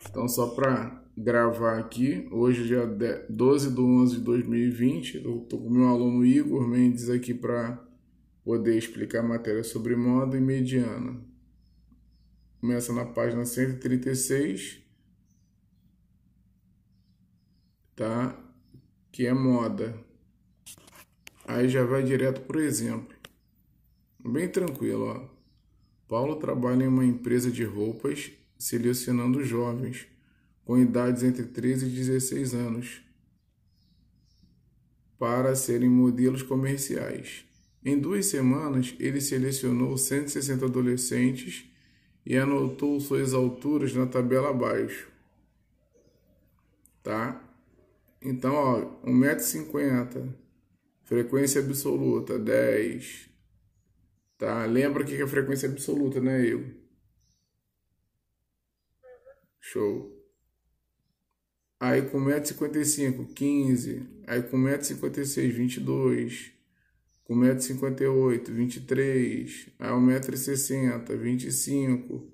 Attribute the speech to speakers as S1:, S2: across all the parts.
S1: Então, só para gravar aqui, hoje, dia 12/11/2020, eu estou com o meu aluno Igor Mendes aqui para poder explicar a matéria sobre moda e mediana. Começa na página 136, tá? Que é moda. Aí já vai direto pro exemplo. Bem tranquilo, ó. Paulo trabalha em uma empresa de roupas, selecionando jovens com idades entre 13 e 16 anos para serem modelos comerciais. Em 2 semanas, ele selecionou 160 adolescentes e anotou suas alturas na tabela abaixo, tá? Então, ó, 1,50 m, frequência absoluta 10, tá? Lembra o que é frequência absoluta, né, Igor? Show. Aí com 1,55 m, 15. Aí com 1,56 m, 22. Com 1,58 m, 23. Aí 1,60 m, 25.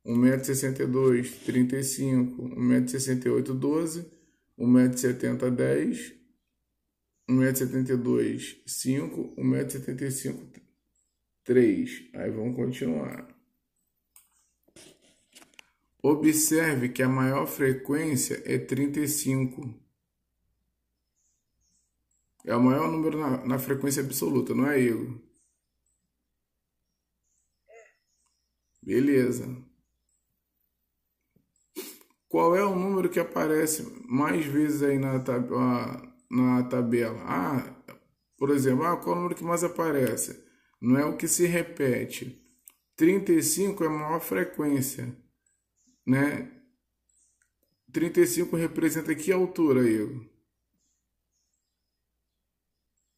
S1: 1,62 m, 35. 1,68 m, 12. 1,70 m, 10. 1,72 m, 5. 1,75 m, 3. Aí vamos continuar. Observe que a maior frequência é 35. É o maior número na frequência absoluta, não é, Igor? Beleza. Qual é o número que aparece mais vezes aí na tabela? Por exemplo, qual é o número que mais aparece? Não é o que se repete. 35 é a maior frequência, né? 35 representa que altura, Igor?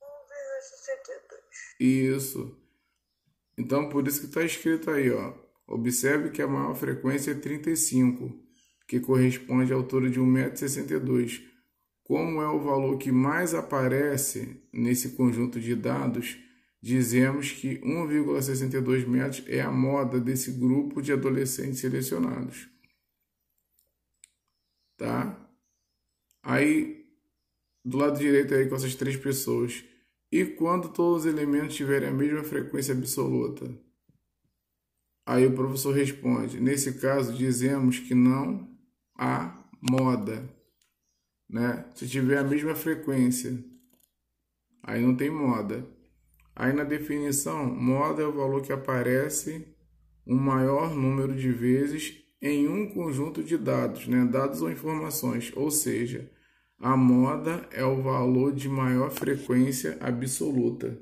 S2: 1,62.
S1: Isso. Então, por isso que está escrito aí, ó. Observe que a maior frequência é 35, que corresponde à altura de 1,62 m. Como é o valor que mais aparece nesse conjunto de dados, dizemos que 1,62 metros é a moda desse grupo de adolescentes selecionados. Tá? Aí, do lado direito aí com essas três pessoas. E quando todos os elementos tiverem a mesma frequência absoluta? Aí o professor responde: nesse caso, dizemos que não há moda, né? Se tiver a mesma frequência, aí não tem moda. Aí na definição, moda é o valor que aparece um maior número de vezes em um conjunto de dados, né? Dados ou informações, ou seja, a moda é o valor de maior frequência absoluta.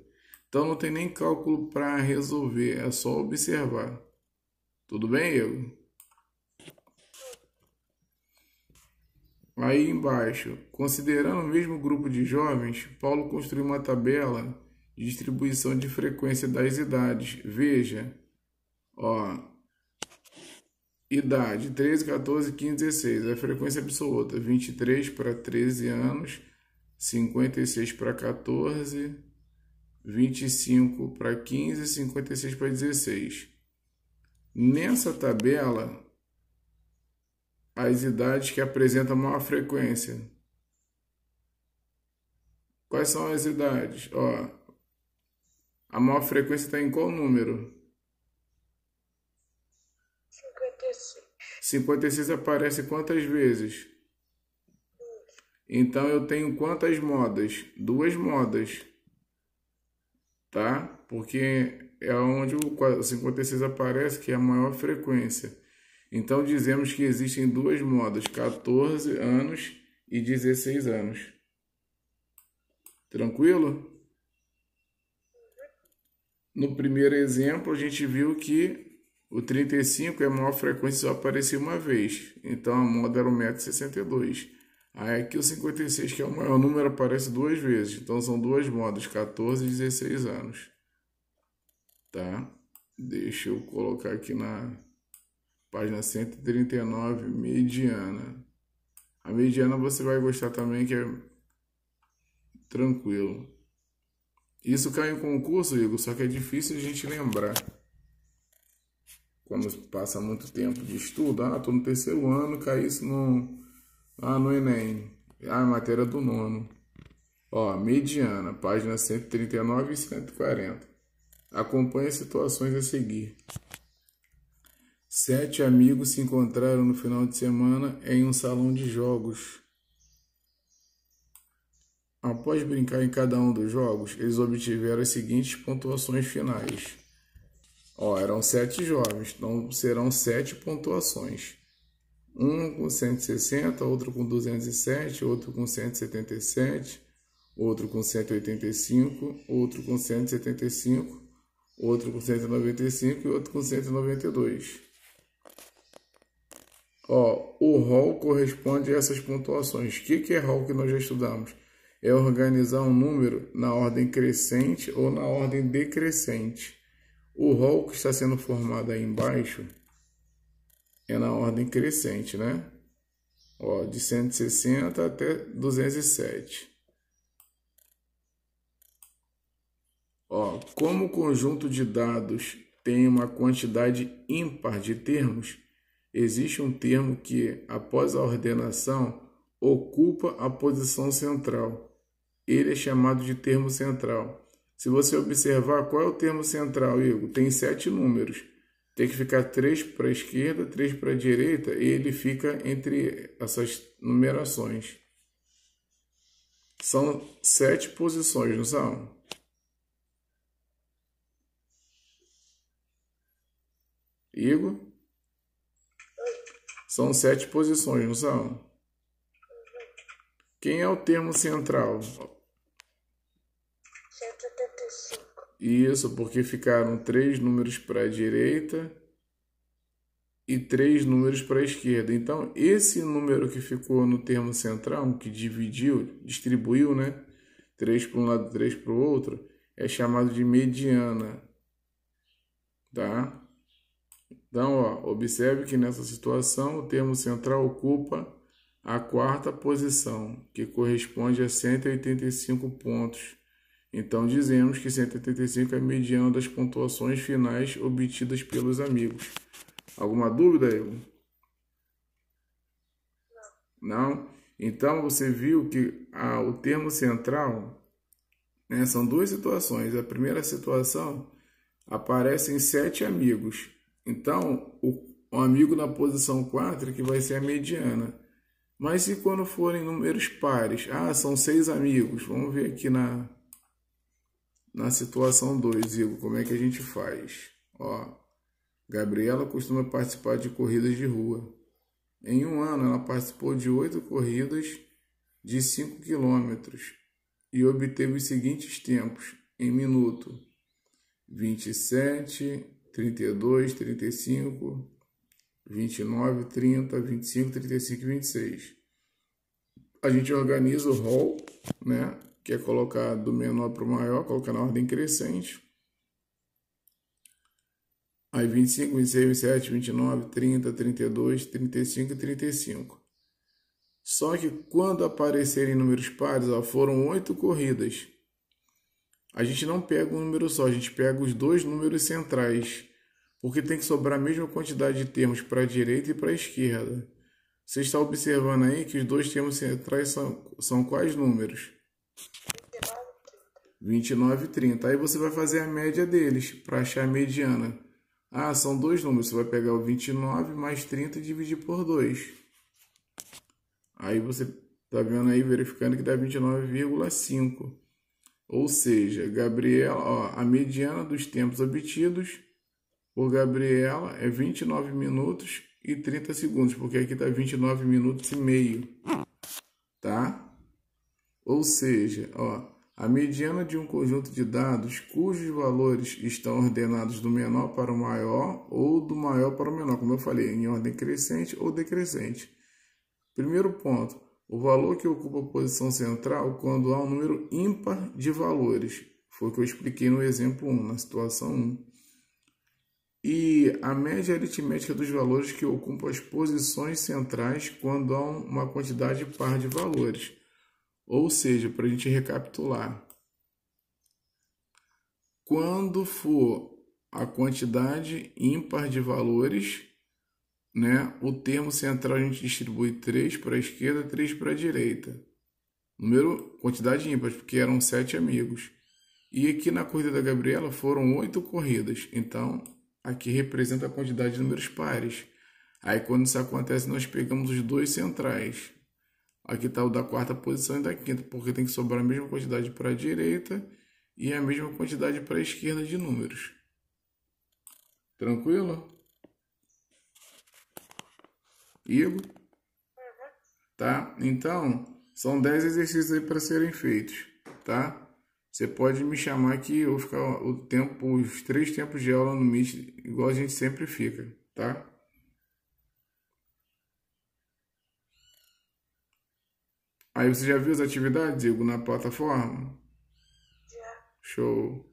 S1: Então não tem nem cálculo para resolver, é só observar. Tudo bem, Igor? Aí embaixo, considerando o mesmo grupo de jovens, Paulo construiu uma tabela de distribuição de frequência das idades. Veja, ó, idade 13, 14, 15, 16. A frequência absoluta 23 para 13 anos, 56 para 14, 25 para 15, 56 para 16. Nessa tabela, as idades que apresentam maior frequência. Quais são as idades? Ó, a maior frequência está em qual número?
S2: 56.
S1: 56 aparece quantas vezes? Então eu tenho quantas modas? 2 modas, tá? Porque é onde o 56 aparece, que é a maior frequência. Então dizemos que existem 2 modas, 14 anos e 16 anos. Tranquilo? No primeiro exemplo, a gente viu que o 35 é a maior frequência, só aparecia uma vez. Então a moda era 1,62 m. Aí aqui o 56, que é o maior número, aparece 2 vezes. Então são 2 modas, 14 e 16 anos. Tá? Deixa eu colocar aqui na página 139, mediana. A mediana você vai gostar também, que é tranquilo. Isso cai em concurso, Igor, só que é difícil a gente lembrar. quando passa muito tempo de estudo, tô no terceiro ano, cai isso no Enem, matéria do nono. Mediana, página 139 e 140. Acompanhe as situações a seguir. 7 amigos se encontraram no final de semana em um salão de jogos. Após brincar em cada um dos jogos, eles obtiveram as seguintes pontuações finais. Eram 7 jovens, então serão 7 pontuações. Um com 160, outro com 207, outro com 177, outro com 185, outro com 175, outro com 195 e outro com 192. O rol corresponde a essas pontuações. O que é rol que nós já estudamos? É organizar um número na ordem crescente ou na ordem decrescente. O rol que está sendo formado aí embaixo é na ordem crescente, né? De 160 até 207. Como o conjunto de dados tem uma quantidade ímpar de termos, existe um termo que, após a ordenação, ocupa a posição central. Ele é chamado de termo central. Se você observar, qual é o termo central, Igor? Tem 7 números. Tem que ficar 3 para a esquerda, 3 para a direita, e ele fica entre essas numerações. São 7 posições, não são? Igor? São 7 posições, não são? Quem é o termo central?
S2: 185.
S1: Isso, porque ficaram 3 números para a direita e 3 números para a esquerda. Então, esse número que ficou no termo central, que distribuiu, né? 3 para um lado, 3 para o outro, é chamado de mediana. Tá? Então, observe que nessa situação o termo central ocupa a 4ª posição, que corresponde a 185 pontos. Então, dizemos que 185 é a mediana das pontuações finais obtidas pelos amigos. Alguma dúvida, Igor? Não? Então, você viu que o termo central, né, são 2 situações. A primeira situação, aparecem 7 amigos. Então, o amigo na posição 4 que vai ser a mediana. Mas e quando forem números pares? São 6 amigos. Vamos ver aqui na situação 2, Igor, como é que a gente faz. Gabriela costuma participar de corridas de rua. Em um ano, ela participou de 8 corridas de 5 quilômetros e obteve os seguintes tempos em minuto: 27, 32, 35, 29, 30, 25, 35 e 26. A gente organiza o rol, né? Que é colocar do menor para o maior, colocar na ordem crescente. Aí 25, 26, 27, 29, 30, 32, 35 e 35. Só que quando aparecerem números pares, foram 8 corridas. A gente não pega um número só, a gente pega os 2 números centrais, porque tem que sobrar a mesma quantidade de termos para a direita e para a esquerda. Você está observando aí que os 2 termos centrais são quais números? 29 e 30. Aí você vai fazer a média deles para achar a mediana. São 2 números. Você vai pegar o 29 mais 30 e dividir por 2. Aí você está vendo aí, verificando que dá 29,5. Ou seja, Gabriela, a mediana dos tempos obtidos por Gabriela é 29 minutos e 30 segundos, porque aqui está 29 minutos e meio, tá? Ou seja, a mediana de um conjunto de dados cujos valores estão ordenados do menor para o maior ou do maior para o menor, como eu falei, em ordem crescente ou decrescente. Primeiro ponto, o valor que ocupa a posição central quando há um número ímpar de valores. Foi o que eu expliquei no exemplo 1, na situação 1. E a média aritmética dos valores que ocupam as posições centrais quando há uma quantidade par de valores. Ou seja, para a gente recapitular, quando for a quantidade ímpar de valores, né? O termo central a gente distribui 3 para a esquerda, 3 para a direita. Número, quantidade ímpar, porque eram 7 amigos. E aqui na corrida da Gabriela foram 8 corridas. Então, aqui representa a quantidade de números pares. Aí, quando isso acontece, nós pegamos os dois centrais. Aqui está o da quarta posição e da quinta, porque tem que sobrar a mesma quantidade para a direita e a mesma quantidade para a esquerda de números. Tranquilo? Igor? Tá? Então, são 10 exercícios aí para serem feitos, tá? Você pode me chamar aqui, eu vou ficar o tempo, os 3 tempos de aula no Meet, igual a gente sempre fica, tá? Aí você já viu as atividades, Igor, na plataforma?
S2: Já.
S1: Show.